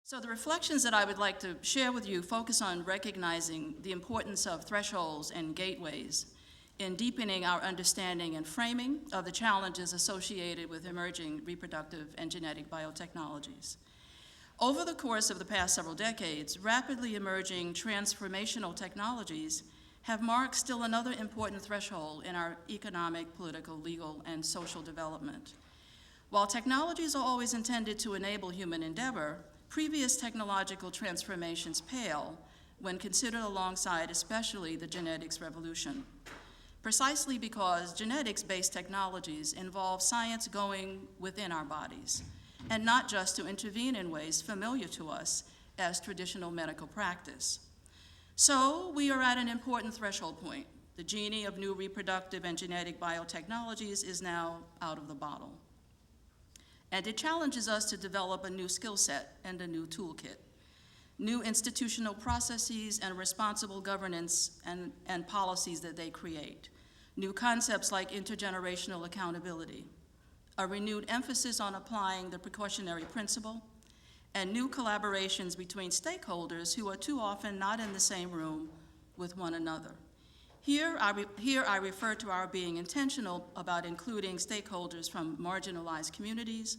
So the reflections that I would like to share with you focus on recognizing the importance of thresholds and gateways in deepening our understanding and framing of the challenges associated with emerging reproductive and genetic biotechnologies. Over the course of the past several decades, rapidly emerging transformational technologies have marked still another important threshold in our economic, political, legal, and social development. While technologies are always intended to enable human endeavor, previous technological transformations pale when considered alongside especially the genetics revolution. Precisely because genetics-based technologies involve science going within our bodies, and not just to intervene in ways familiar to us as traditional medical practice. So we are at an important threshold point. The genie of new reproductive and genetic biotechnologies is now out of the bottle. And it challenges us to develop a new skill set and a new toolkit, new institutional processes and responsible governance and policies that they create, new concepts like intergenerational accountability, a renewed emphasis on applying the precautionary principle, and new collaborations between stakeholders who are too often not in the same room with one another. Here I refer to our being intentional about including stakeholders from marginalized communities,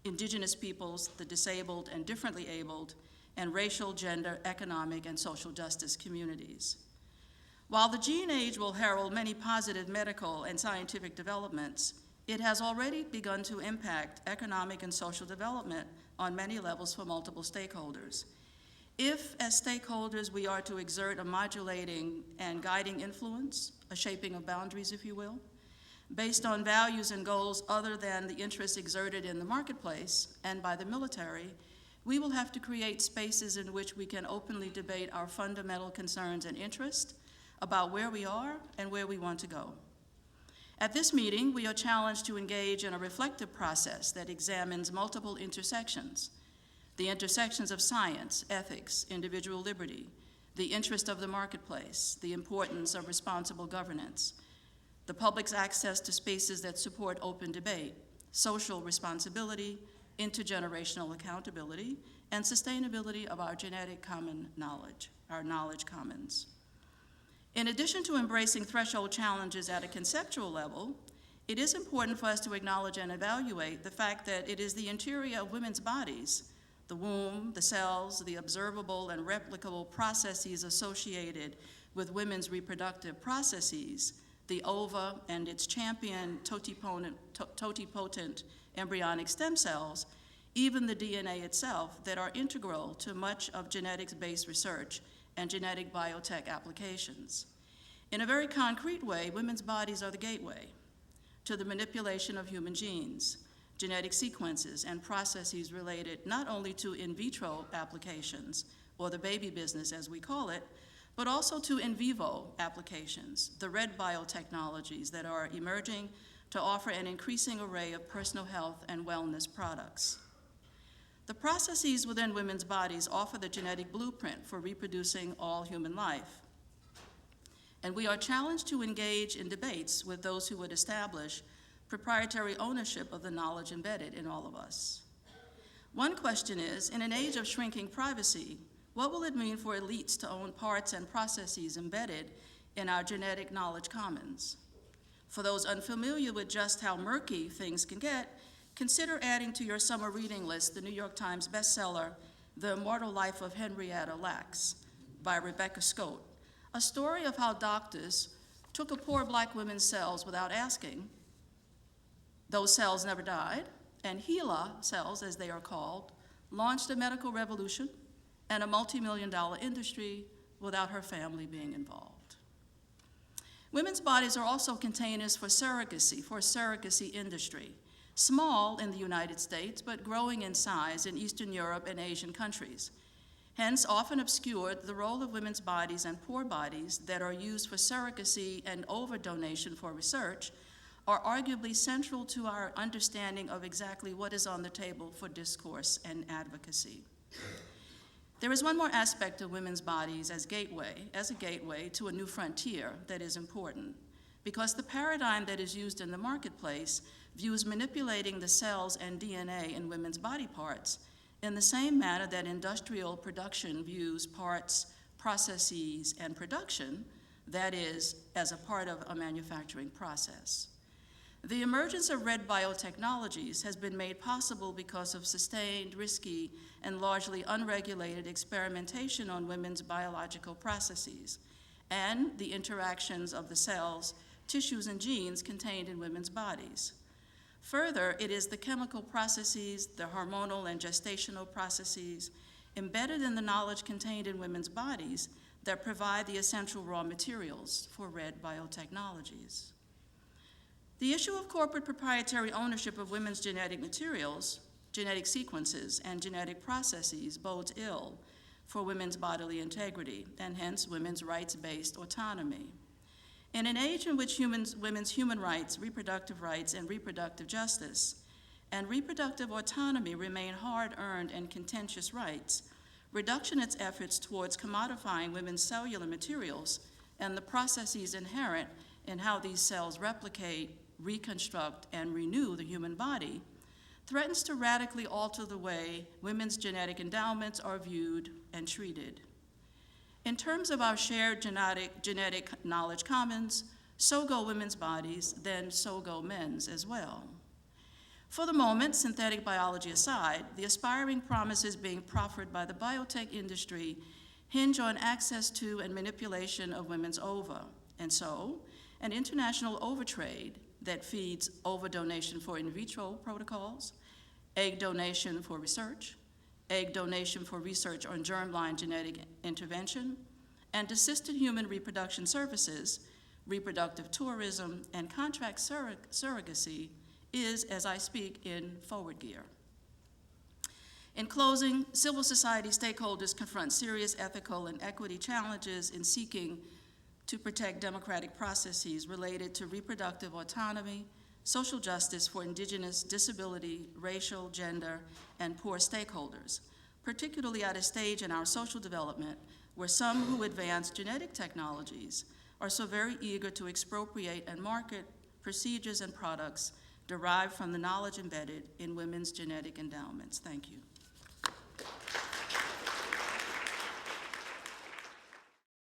indigenous peoples, the disabled and differently abled, and racial, gender, economic, and social justice communities. While the gene age will herald many positive medical and scientific developments, it has already begun to impact economic and social development on many levels for multiple stakeholders. If, as stakeholders, we are to exert a modulating and guiding influence, a shaping of boundaries, if you will, based on values and goals other than the interests exerted in the marketplace and by the military, we will have to create spaces in which we can openly debate our fundamental concerns and interests about where we are and where we want to go. At this meeting, we are challenged to engage in a reflective process that examines multiple intersections: the intersections of science, ethics, individual liberty, the interest of the marketplace, the importance of responsible governance, the public's access to spaces that support open debate, social responsibility, intergenerational accountability, and sustainability of our genetic common knowledge, our knowledge commons. In addition to embracing threshold challenges at a conceptual level, it is important for us to acknowledge and evaluate the fact that it is the interior of women's bodies, the womb, the cells, the observable and replicable processes associated with women's reproductive processes, the ova and its champion totipotent embryonic stem cells, even the DNA itself, that are integral to much of genetics-based research and genetic biotech applications. In a very concrete way, women's bodies are the gateway to the manipulation of human genes, genetic sequences, and processes related not only to in vitro applications, or the baby business as we call it, but also to in vivo applications, the red biotechnologies that are emerging to offer an increasing array of personal health and wellness products. The processes within women's bodies offer the genetic blueprint for reproducing all human life. And we are challenged to engage in debates with those who would establish proprietary ownership of the knowledge embedded in all of us. One question is, in an age of shrinking privacy, what will it mean for elites to own parts and processes embedded in our genetic knowledge commons? For those unfamiliar with just how murky things can get, consider adding to your summer reading list the New York Times bestseller, The Immortal Life of Henrietta Lacks by Rebecca Scott, a story of how doctors took a poor black woman's cells without asking. Those cells never died, and HeLa cells, as they are called, launched a medical revolution and a multi-million-dollar industry without her family being involved. Women's bodies are also containers for surrogacy industry, small in the United States, but growing in size in Eastern Europe and Asian countries. Hence, often obscured, the role of women's bodies and poor bodies that are used for surrogacy and over-donation for research are arguably central to our understanding of exactly what is on the table for discourse and advocacy. There is one more aspect of women's bodies as a gateway to a new frontier that is important, because the paradigm that is used in the marketplace views manipulating the cells and DNA in women's body parts in the same manner that industrial production views parts, processes, and production, that is, as a part of a manufacturing process. The emergence of red biotechnologies has been made possible because of sustained, risky, and largely unregulated experimentation on women's biological processes and the interactions of the cells, tissues, and genes contained in women's bodies. Further, it is the chemical processes, the hormonal and gestational processes embedded in the knowledge contained in women's bodies that provide the essential raw materials for red biotechnologies. The issue of corporate proprietary ownership of women's genetic materials, genetic sequences, and genetic processes bodes ill for women's bodily integrity and hence women's rights-based autonomy. In an age in which women's human rights, reproductive rights, and reproductive justice and reproductive autonomy remain hard-earned and contentious rights, reductionist efforts towards commodifying women's cellular materials and the processes inherent in how these cells replicate, reconstruct, and renew the human body threatens to radically alter the way women's genetic endowments are viewed and treated. In terms of our shared genetic knowledge commons, so go women's bodies, then so go men's as well. For the moment, synthetic biology aside, the aspiring promises being proffered by the biotech industry hinge on access to and manipulation of women's ova, and so an international overtrade that feeds ova donation for in vitro protocols, egg donation for research on germline genetic intervention, and assisted human reproduction services, reproductive tourism, and contract surrogacy is, as I speak, in forward gear. In closing, civil society stakeholders confront serious ethical and equity challenges in seeking to protect democratic processes related to reproductive autonomy, social justice for indigenous, disability, racial, gender, and poor stakeholders, particularly at a stage in our social development where some who advance genetic technologies are so very eager to expropriate and market procedures and products derived from the knowledge embedded in women's genetic endowments. Thank you.